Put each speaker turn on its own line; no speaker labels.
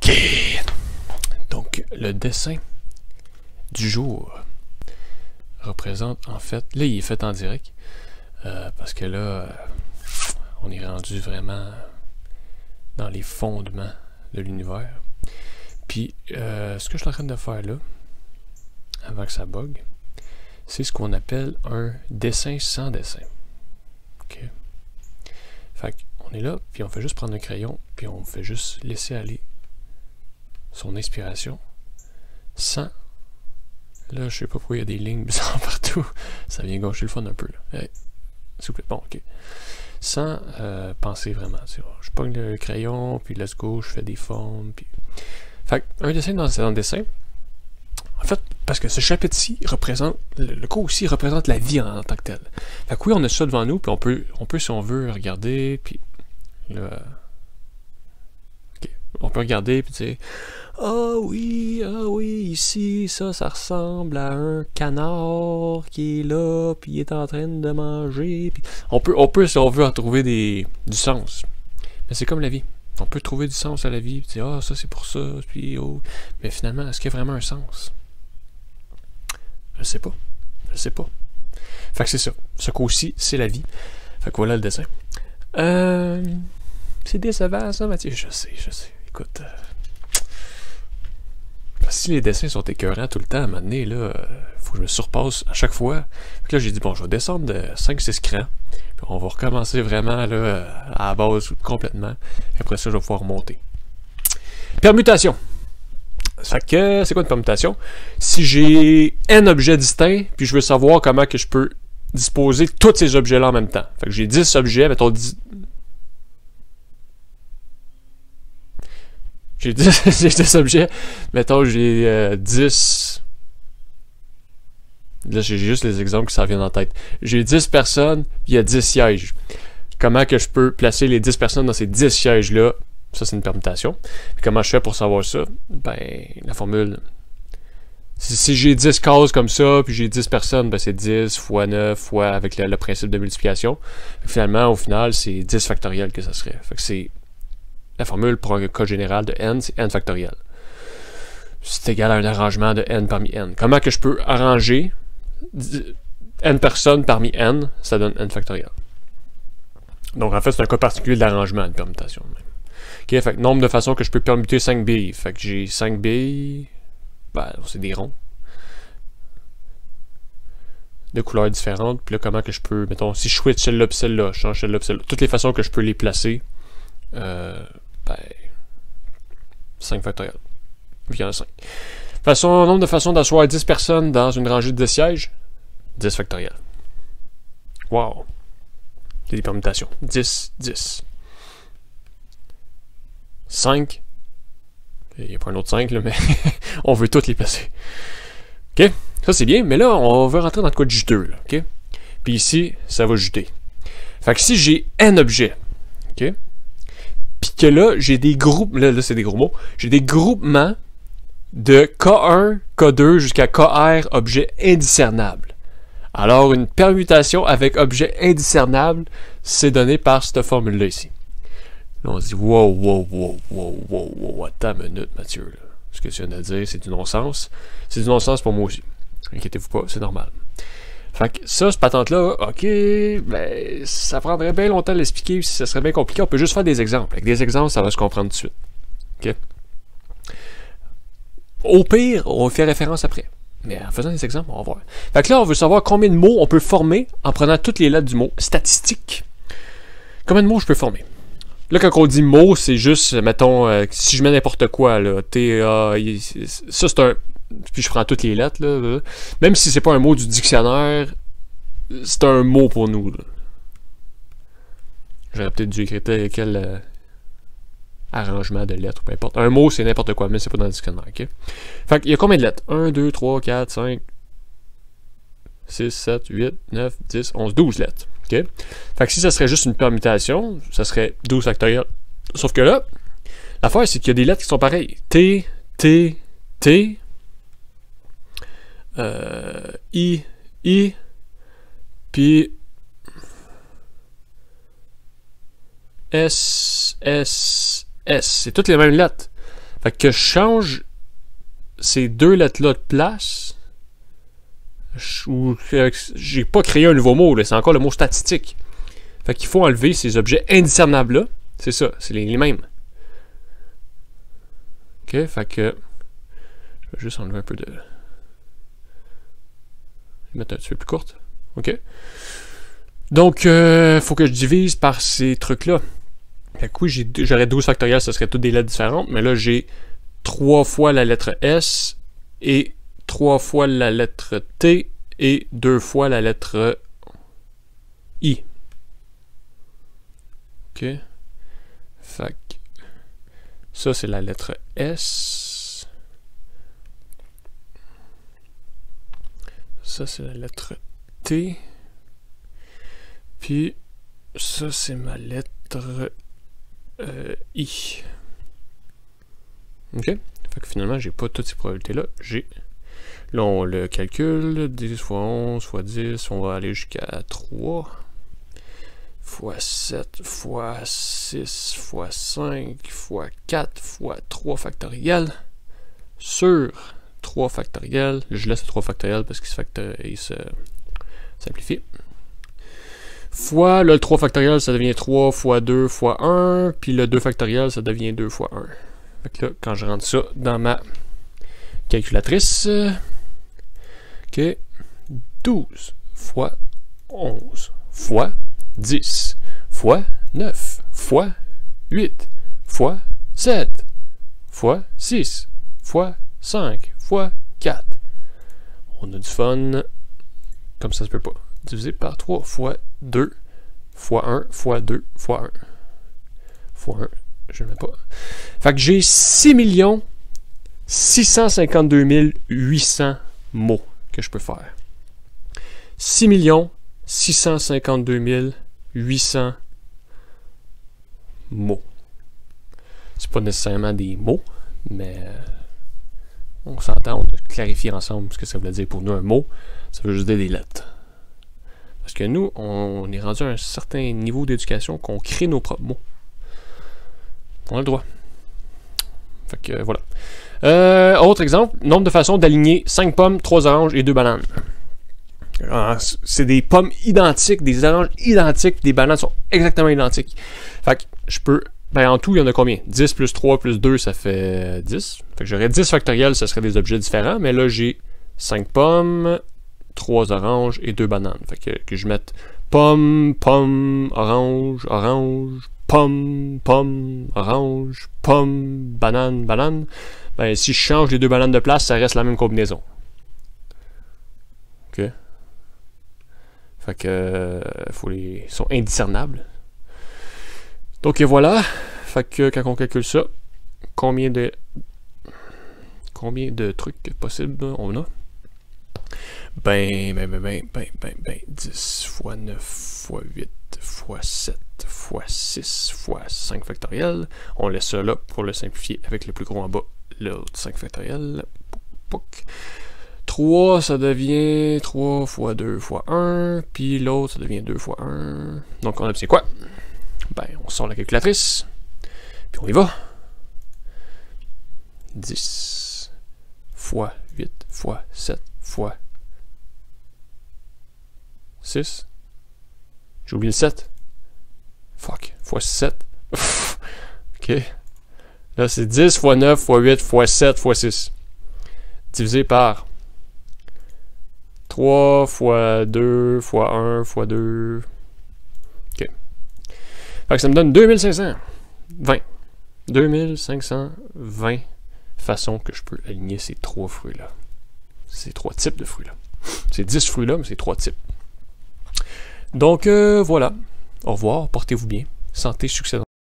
OK. Donc, le dessin du jour représente, en fait... Là, il est fait en direct. Parce que là, on est rendu vraiment dans les fondements de l'univers. Puis, ce que je suis en train de faire là, avant que ça bug, c'est ce qu'on appelle un dessin sans dessin. OK? Fait qu'on est là, puis on fait juste prendre un crayon, puis on fait juste laisser aller son inspiration sans... Là, je sais pas pourquoi il y a des lignes bizarres partout. Ça vient gâcher le fun un peu, là. Hey, s'il vous plaît. Bon, OK. Sans penser vraiment. Je pogne le crayon, puis let's go, je fais des formes, puis... Fait un dessin dans le dessin, en fait, parce que ce chapitre-ci représente, le cours aussi représente la vie en tant que tel. Fait que oui, on a ça devant nous, puis on peut si on veut, regarder, puis là... OK. On peut regarder, puis dire, ah oui, ici, ça ressemble à un canard qui est là, puis il est en train de manger, puis... On peut, si on veut, en trouver du sens. Mais c'est comme la vie. On peut trouver du sens à la vie, puis dire, ah, ça c'est pour ça, puis oh. Mais finalement, est-ce qu'il y a vraiment un sens? Je sais pas. Fait que c'est ça. Ce coup-ci, c'est la vie. Fait que voilà le dessin. C'est décevant, ça, Mathieu? Je sais. Écoute, si les dessins sont écœurants tout le temps, à un moment donné, là, faut que je me surpasse à chaque fois. Fait que là, j'ai dit, bon, je vais descendre de 5-6 crans. Puis on va recommencer vraiment là, à la base complètement. Et après ça, je vais pouvoir remonter. Permutation. Fait que, c'est quoi une permutation? Si j'ai n objets distincts, puis je veux savoir comment que je peux disposer tous ces objets-là en même temps. Fait que j'ai 10 objets, mettons 10... J'ai 10 objets, mettons j'ai 10... Là, j'ai juste les exemples qui s'en viennent en tête. J'ai 10 personnes, puis il y a 10 sièges. Comment que je peux placer les 10 personnes dans ces 10 sièges-là? Ça, c'est une permutation. Puis comment je fais pour savoir ça? Ben, la formule... Si j'ai 10 cases comme ça, puis j'ai 10 personnes, ben c'est 10 fois 9 fois avec le principe de multiplication. Finalement, au final, c'est 10 factoriel que ça serait. Fait que c'est... La formule pour un cas général de n, c'est n factoriel. C'est égal à un arrangement de n parmi n. Comment que je peux arranger n personnes parmi n, ça donne n factoriel. Donc en fait, c'est un cas particulier de l'arrangement, une permutation. Ok, fait que nombre de façons que je peux permuter 5 billes. Fait que j'ai 5 billes, ben, c'est des ronds. De couleurs différentes. Puis là, comment que je peux, mettons, si je switch celle-là puis celle-là, je change celle-là puis celle-là. Toutes les façons que je peux les placer, ben, 5 factoriel. Puis il y en a 5. Nombre de façons d'asseoir 10 personnes dans une rangée de 10 sièges, 10 factoriel. Wow! Il y a des permutations. 10, 10. 5. Il n'y a pas un autre 5, là, mais on veut toutes les placer. OK? Ça, c'est bien, mais là, on veut rentrer dans le cas de juteux, là. OK? Puis ici, ça va juter. Fait que si j'ai n objets, OK? Puis que là, j'ai des groupes, là c'est des gros mots, j'ai des groupements de K1, K2 jusqu'à KR objets indiscernables. Alors, une permutation avec objet indiscernable, c'est donné par cette formule-là ici. Là, on se dit, wow, attends une minute, Mathieu. Là. Ce que tu viens de dire, c'est du non-sens. C'est du non-sens pour moi aussi. Inquiétez-vous pas, c'est normal. Fait que ça, cette patente-là, ok, ben, ça prendrait bien longtemps de l'expliquer, si ça serait bien compliqué. On peut juste faire des exemples. Avec des exemples, ça va se comprendre tout de suite. Ok? Au pire, on fait référence après. Mais en faisant des exemples, on va voir. Fait que là, on veut savoir combien de mots on peut former en prenant toutes les lettres du mot. Statistique. Combien de mots je peux former? Là, quand on dit mot, c'est juste, mettons, si je mets n'importe quoi, là, T-A, ça c'est un... Puis je prends toutes les lettres, là. Même si c'est pas un mot du dictionnaire, c'est un mot pour nous, là. J'aurais peut-être dû écrire quel arrangement de lettres, peu importe. Un mot, c'est n'importe quoi, mais c'est pas dans le dictionnaire, ok? Fait qu'il y a combien de lettres? 1, 2, 3, 4, 5, 6, 7, 8, 9, 10, 11, 12 lettres. OK? Fait que si ça serait juste une permutation, ça serait 12 factoriel. Sauf que là, l'affaire, c'est qu'il y a des lettres qui sont pareilles. T, T, T, I, puis S, S, S. C'est toutes les mêmes lettres. Fait que je change ces deux lettres-là de place. J'ai pas créé un nouveau mot, c'est encore le mot statistique. Fait qu'il faut enlever ces objets indiscernables-là. C'est ça, c'est les mêmes. Ok, fait que je vais juste enlever un peu de... mettre un petit peu plus courte. Ok. Donc, faut que je divise par ces trucs-là. Fait que oui, j'aurais 12 factoriels, ce serait toutes des lettres différentes, mais là, j'ai 3 fois la lettre S et 3 fois la lettre T et 2 fois la lettre I. Ok. Fait que ça, c'est la lettre S. Ça, c'est la lettre T. Puis, ça, c'est ma lettre I. Ok? Fait que finalement, j'ai pas toutes ces probabilités-là. Là, on le calcule. 10 fois 11 fois 10, on va aller jusqu'à 3. Fois 7 fois 6 fois 5 fois 4 fois 3 factoriel sur 3 factoriel. Je laisse le 3 factoriel parce qu'il se simplifie. Fois le 3 factoriel, ça devient 3 fois 2 fois 1. Puis le 2 factoriel, ça devient 2 fois 1. Fait que là, quand je rentre ça dans ma calculatrice, ok, 12 fois 11 fois 10 fois 9 fois 8 fois 7 fois 6 fois 5 fois 4. On a du fun. Comme ça se peut pas. Divisé par 3 fois 2 fois 1 fois 2 fois 1 fois 1. Je ne mets pas. Fait que j'ai 6 652 800 mots que je peux faire. 6 652 800 mots. C'est pas nécessairement des mots, mais on s'entend, on a clarifié ensemble ce que ça voulait dire pour nous un mot. Ça veut juste dire des lettres. Parce que nous, on est rendu à un certain niveau d'éducation qu'on crée nos propres mots. On a le droit. Fait que voilà. Autre exemple, nombre de façons d'aligner 5 pommes, 3 oranges et 2 bananes. C'est des pommes identiques, des oranges identiques, des bananes sont exactement identiques. Fait que je peux... Ben en tout, il y en a combien? 10 plus 3 plus 2, ça fait 10. Fait que j'aurais 10 factoriels, ça serait des objets différents. Mais là, j'ai 5 pommes, 3 oranges et 2 bananes. Fait que je mette pomme, pomme, orange, orange, pomme, pomme, orange, pomme, banane, banane. Ben si je change les 2 bananes de place, ça reste la même combinaison. Ok. Fait que ils sont indiscernables. Donc voilà. Fait que quand on calcule ça, combien de trucs possibles on a? Ben, 10 fois 9 fois 8 fois 7 fois 6 fois 5 factoriel. On laisse ça là pour le simplifier avec le plus gros en bas, l'autre 5 factoriel. 3, ça devient 3 fois 2 fois 1, puis l'autre, ça devient 2 fois 1. Donc on obtient quoi? Ben, on sort la calculatrice, puis on y va. 10 fois 8 fois 7 fois 6. J'ai oublié le 7. Fuck. Fois 7. Ok. Là, c'est 10 fois 9 fois 8 fois 7 fois 6. Divisé par 3 fois 2 fois 1 fois 2. Ok. Fait que ça me donne 2520. 2520 façons que je peux aligner ces 3 fruits-là. Ces 3 types de fruits-là. C'est 10 fruits-là, mais c'est 3 types. Donc, voilà. Au revoir. Portez-vous bien. Santé, succès.